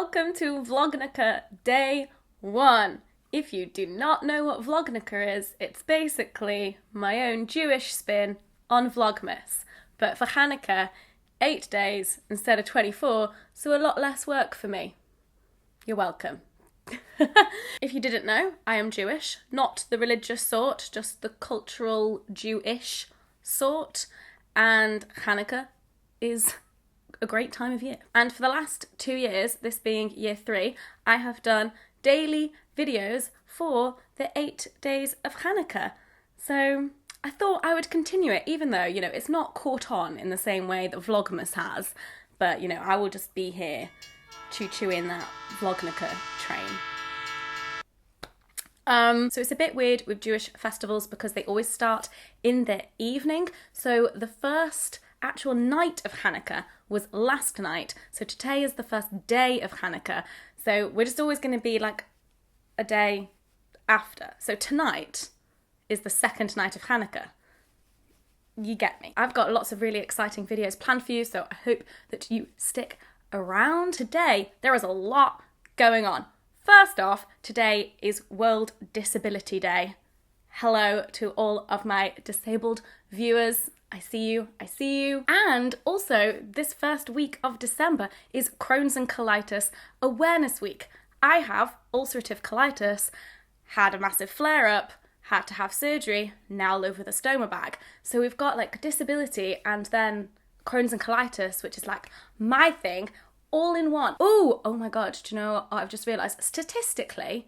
welcome to Vlognica Day 1. If you do not know what Vlognica is, it's basically my own Jewish spin on Vlogmas. But for Hanukkah, 8 days instead of 24, so a lot less work for me. You're welcome. If you didn't know, I am Jewish, not the religious sort, just the cultural Jewish sort, and Hanukkah is a great time of year. And for the last 2 years, this being year 3, I have done daily videos for the 8 days of Hanukkah. So I thought I would continue it, even though, it's not caught on in the same way that Vlogmas has. But, I will just be here choo-chooing that Vlognica train. So it's a bit weird with Jewish festivals because they always start in the evening. So the first actual night of Hanukkah was last night. So today is the first day of Hanukkah. So we're just always going to be like a day after. So tonight is the second night of Hanukkah. You get me. I've got lots of really exciting videos planned for you, so I hope that you stick around. Today, there is a lot going on. First off, today is World Disability Day. Hello to all of my disabled viewers. I see you. And also, this first week of December is Crohn's Colitis Awareness Week. I have ulcerative colitis, had a massive flare-up, had to have surgery, now live with a stoma bag. So we've got like disability and then Crohn's and colitis, which is like my thing, all in one. Oh my God, do you know what I've just realised? Statistically,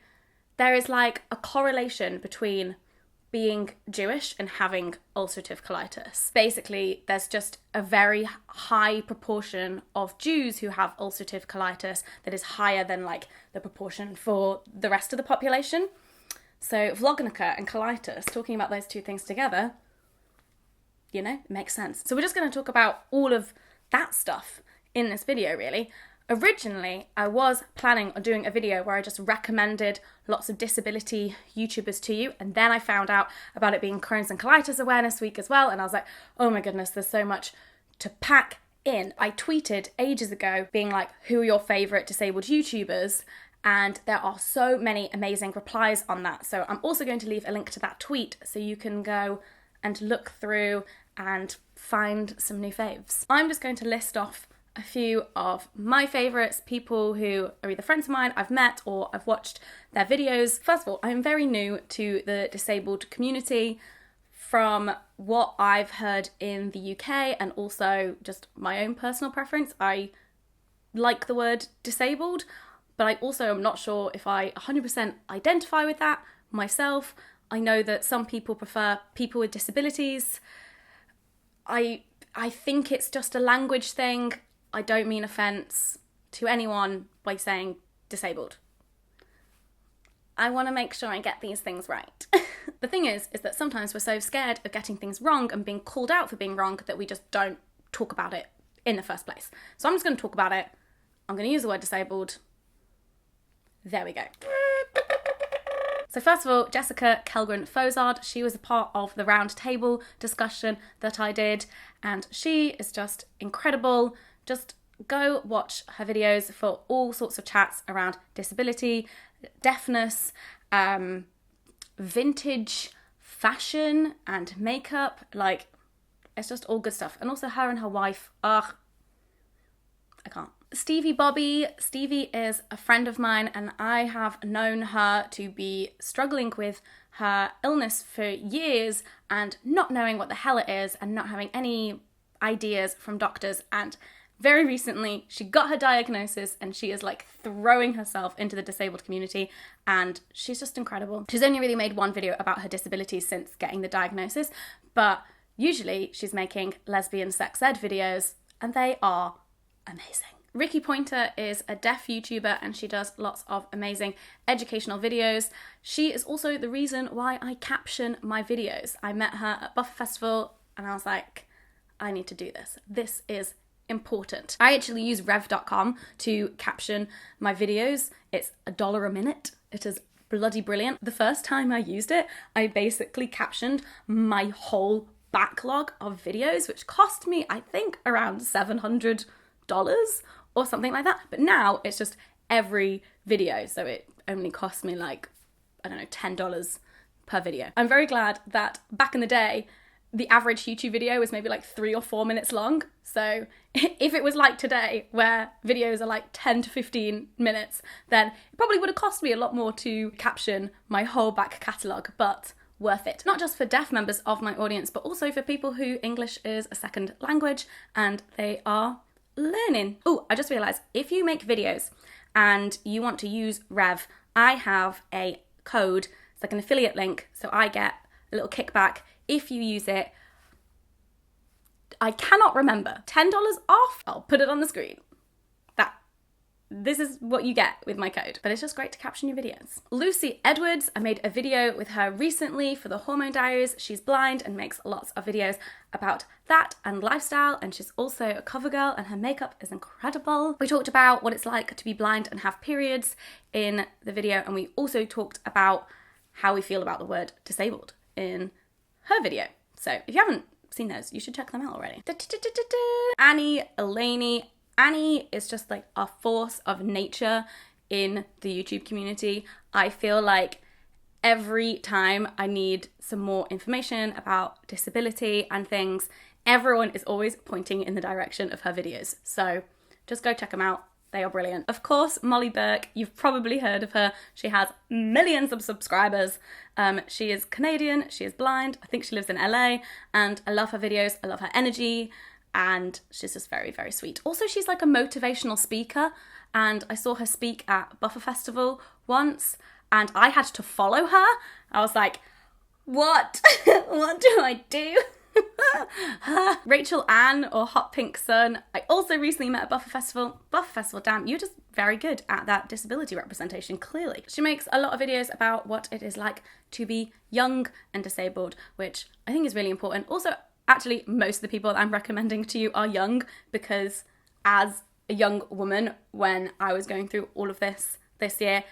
there is like a correlation between being Jewish and having ulcerative colitis. Basically, there's just a very high proportion of Jews who have ulcerative colitis that is higher than like the proportion for the rest of the population. So Vlognica and colitis, talking about those two things together, it makes sense. So we're just going to talk about all of that stuff in this video, really. Originally, I was planning on doing a video where I just recommended lots of disability YouTubers to you, and then I found out about it being Crohn's and Colitis Awareness Week as well, and I was like, oh my goodness, there's so much to pack in. I tweeted ages ago being like, who are your favourite disabled YouTubers? And there are so many amazing replies on that. So I'm also going to leave a link to that tweet so you can go and look through and find some new faves. I'm just going to list off a few of my favourites, people who are either friends of mine, I've met, or I've watched their videos. First of all, I'm very new to the disabled community. From what I've heard in the UK and also just my own personal preference, I like the word disabled, but I also am not sure if I 100% identify with that myself. I know that some people prefer people with disabilities. I think it's just a language thing. I don't mean offence to anyone by saying disabled. I want to make sure I get these things right. The thing is that sometimes we're so scared of getting things wrong and being called out for being wrong that we just don't talk about it in the first place. So I'm just going to talk about it. I'm going to use the word disabled. There we go. So first of all, Jessica Kellgren-Fozard, she was a part of the round table discussion that I did, and she is just incredible. Just go watch her videos for all sorts of chats around disability, deafness, vintage fashion and makeup. Like, it's just all good stuff. And also her and her wife, I can't. Stevie Bobby. Stevie is a friend of mine and I have known her to be struggling with her illness for years and not knowing what the hell it is and not having any ideas from doctors, and very recently she got her diagnosis and she is like throwing herself into the disabled community and she's just incredible. She's only really made one video about her disability since getting the diagnosis, but usually she's making lesbian sex ed videos and they are amazing. Ricky Pointer is a deaf YouTuber and she does lots of amazing educational videos. She is also the reason why I caption my videos. I met her at Buffer Festival and I was like, I need to do this. This is important. I actually use rev.com to caption my videos. It's $1 a minute. It is bloody brilliant. The first time I used it, I basically captioned my whole backlog of videos, which cost me, I think, around $700 or something like that. But now it's just every video. So it only cost me like, I don't know, $10 per video. I'm very glad that back in the day, the average YouTube video was maybe like 3 or 4 minutes long. So if it was like today, where videos are like 10 to 15 minutes, then it probably would have cost me a lot more to caption my whole back catalogue, but worth it. Not just for deaf members of my audience, but also for people who English is a second language and they are learning. Oh, I just realised, if you make videos and you want to use Rev, I have a code. It's like an affiliate link, so I get a little kickback if you use it. I cannot remember. $10 off. I'll put it on the screen. This is what you get with my code, but it's just great to caption your videos. Lucy Edwards, I made a video with her recently for the Hormone Diaries. She's blind and makes lots of videos about that and lifestyle, and she's also a cover girl and her makeup is incredible. We talked about what it's like to be blind and have periods in the video, and we also talked about how we feel about the word disabled in her video. So if you haven't seen those, you should check them out already. Annie Elaney. Annie is just like a force of nature in the YouTube community. I feel like every time I need some more information about disability and things, everyone is always pointing in the direction of her videos. So just go check them out. They are brilliant. Of course, Molly Burke, you've probably heard of her. She has millions of subscribers. She is Canadian, she is blind. I think she lives in LA, and I love her videos. I love her energy. And she's just very, very sweet. Also, she's like a motivational speaker, and I saw her speak at Buffer Festival once, and I had to follow her. I was like, what? What do I do? Rachel Ann, or Hot Pink Sun, I also recently met at Buffer Festival. Buffer Festival, damn, you're just very good at that disability representation, clearly. She makes a lot of videos about what it is like to be young and disabled, which I think is really important. Also, actually, most of the people that I'm recommending to you are young, because as a young woman, when I was going through all of this year,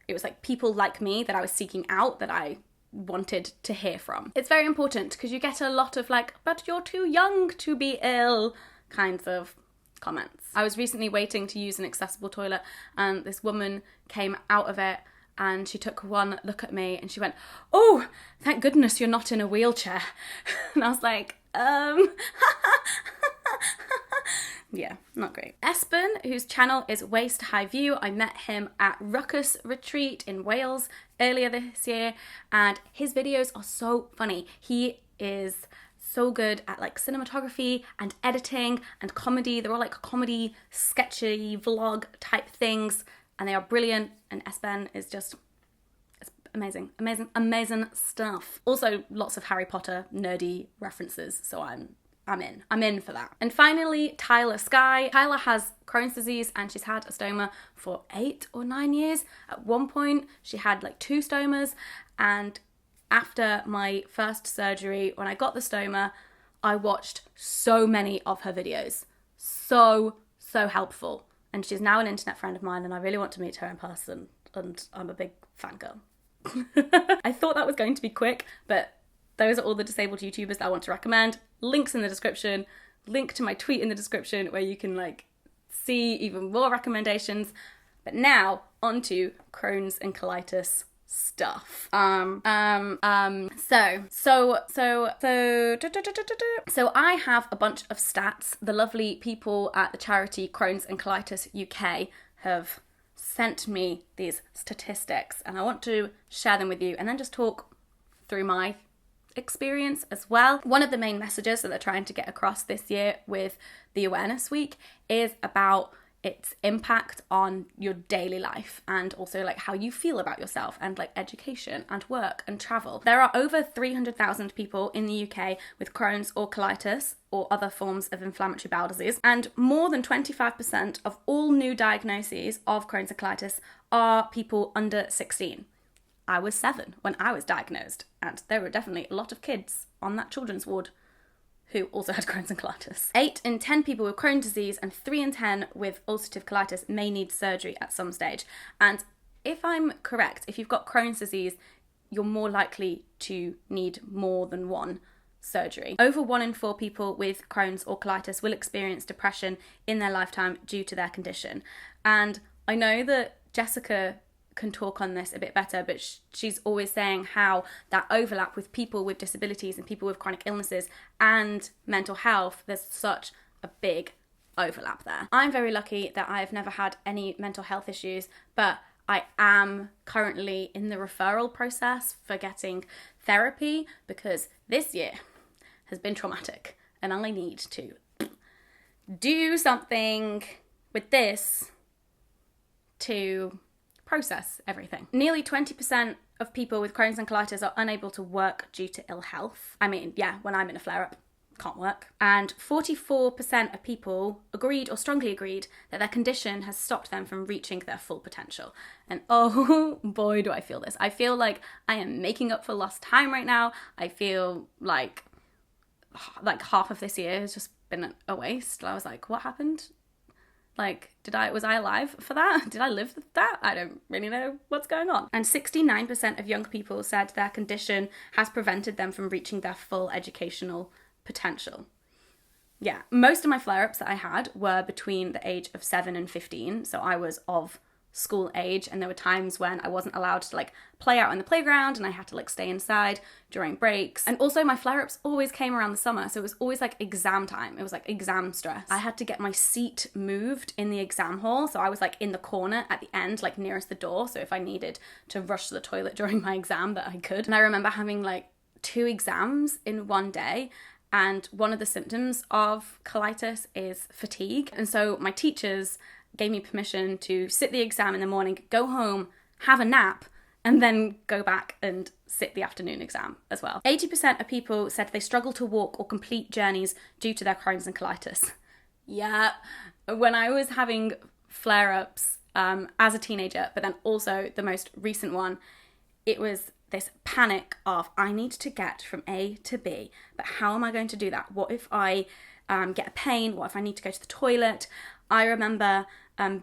it was like people like me that I was seeking out, that I wanted to hear from. It's very important because you get a lot of like, but you're too young to be ill kinds of comments. I was recently waiting to use an accessible toilet, and this woman came out of it and she took one look at me and she went, "Oh, thank goodness you're not in a wheelchair." And I was like, yeah, not great. Espen, whose channel is Waist High View, I met him at Ruckus Retreat in Wales earlier this year, and his videos are so funny. He is so good at like cinematography and editing and comedy. They're all like comedy, sketchy, vlog type things, and they are brilliant, and Espen is just amazing, amazing, amazing stuff. Also, lots of Harry Potter nerdy references, so I'm in for that. And finally, Tyler Sky. Tyler has Crohn's disease and she's had a stoma for 8 or 9 years. At one point, she had like 2 stomas, and after my first surgery, when I got the stoma, I watched so many of her videos. So helpful. And she's now an internet friend of mine, and I really want to meet her in person, and I'm a big fangirl. I thought that was going to be quick, but those are all the disabled YouTubers that I want to recommend. Links in the description, link to my tweet in the description where you can like see even more recommendations. But now onto Crohn's and colitis stuff. So I have a bunch of stats. The lovely people at the charity Crohn's and Colitis UK have sent me these statistics, and I want to share them with you and then just talk through my experience as well. One of the main messages that they're trying to get across this year with the Awareness Week is about its impact on your daily life, and also like how you feel about yourself, and like education and work and travel. There are over 300,000 people in the UK with Crohn's or colitis or other forms of inflammatory bowel disease, and more than 25% of all new diagnoses of Crohn's and colitis are people under 16. I was 7 when I was diagnosed, and there were definitely a lot of kids on that children's ward who also had Crohn's and colitis. 8 in 10 people with Crohn's disease and 3 in 10 with ulcerative colitis may need surgery at some stage. And if I'm correct, if you've got Crohn's disease, you're more likely to need more than one surgery. Over 1 in 4 people with Crohn's or colitis will experience depression in their lifetime due to their condition. And I know that Jessica can talk on this a bit better, but she's always saying how that overlap with people with disabilities and people with chronic illnesses and mental health, there's such a big overlap there. I'm very lucky that I've never had any mental health issues, but I am currently in the referral process for getting therapy because this year has been traumatic and I need to do something with this to process everything. Nearly 20% of people with Crohn's and colitis are unable to work due to ill health. I mean, yeah, when I'm in a flare-up, can't work. And 44% of people agreed or strongly agreed that their condition has stopped them from reaching their full potential. And oh boy, do I feel this. I feel like I am making up for lost time right now. I feel like half of this year has just been a waste. I was like, what happened? Like, was I alive for that? Did I live that? I don't really know what's going on. And 69% of young people said their condition has prevented them from reaching their full educational potential. Yeah, most of my flare-ups that I had were between the age of 7 and 15. So I was of school age, and there were times when I wasn't allowed to like play out on the playground and I had to like stay inside during breaks. And also my flare-ups always came around the summer, so it was always like exam time. It was like exam stress. I had to get my seat moved in the exam hall, so I was like in the corner at the end, like nearest the door, so if I needed to rush to the toilet during my exam that I could. And I remember having like 2 exams in one day, and one of the symptoms of colitis is fatigue. And so my teachers gave me permission to sit the exam in the morning, go home, have a nap, and then go back and sit the afternoon exam as well. 80% of people said they struggle to walk or complete journeys due to their Crohn's and colitis. Yeah, when I was having flare-ups as a teenager, but then also the most recent one, it was this panic of, I need to get from A to B, but how am I going to do that? What if I get a pain? What if I need to go to the toilet? I remember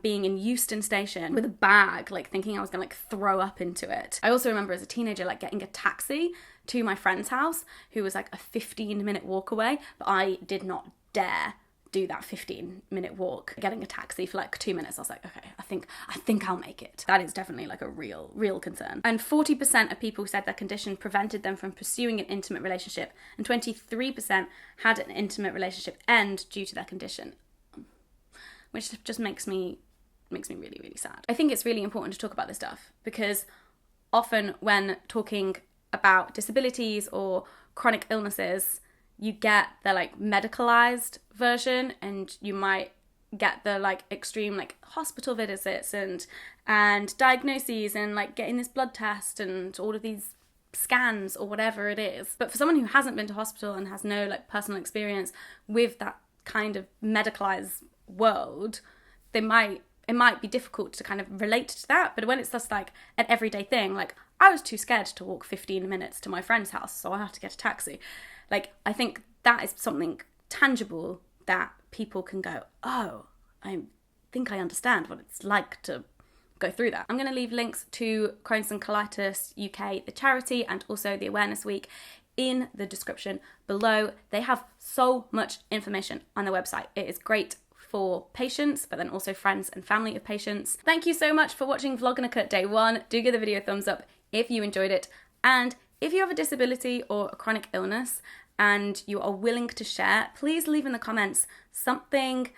being in Euston Station with a bag, like thinking I was gonna like throw up into it. I also remember as a teenager like getting a taxi to my friend's house, who was like a 15-minute walk away, but I did not dare do that 15-minute walk. Getting a taxi for like 2 minutes, I was like, okay, I think I'll make it. That is definitely like a real concern. And 40% of people said their condition prevented them from pursuing an intimate relationship, and 23% had an intimate relationship end due to their condition, which just makes me really sad. I think it's really important to talk about this stuff because often when talking about disabilities or chronic illnesses, you get the like medicalized version, and you might get the like extreme like hospital visits and diagnoses and like getting this blood test and all of these scans or whatever it is. But for someone who hasn't been to hospital and has no like personal experience with that kind of medicalized world, it might be difficult to kind of relate to that. But when it's just like an everyday thing, like I was too scared to walk 15 minutes to my friend's house, so I had to get a taxi. Like, I think that is something tangible that people can go, oh, I think I understand what it's like to go through that. I'm going to leave links to Crohn's and Colitis UK, the charity, and also the Awareness Week in the description below. They have so much information on their website. It is great for patients, but then also friends and family of patients. Thank you so much for watching Vlognica Day 1. Do give the video a thumbs up if you enjoyed it. And if you have a disability or a chronic illness and you are willing to share, please leave in the comments something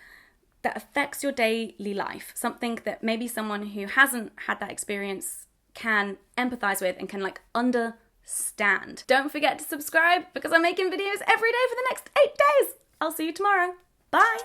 that affects your daily life, something that maybe someone who hasn't had that experience can empathize with and can like understand. Don't forget to subscribe because I'm making videos every day for the next 8 days. I'll see you tomorrow. Bye.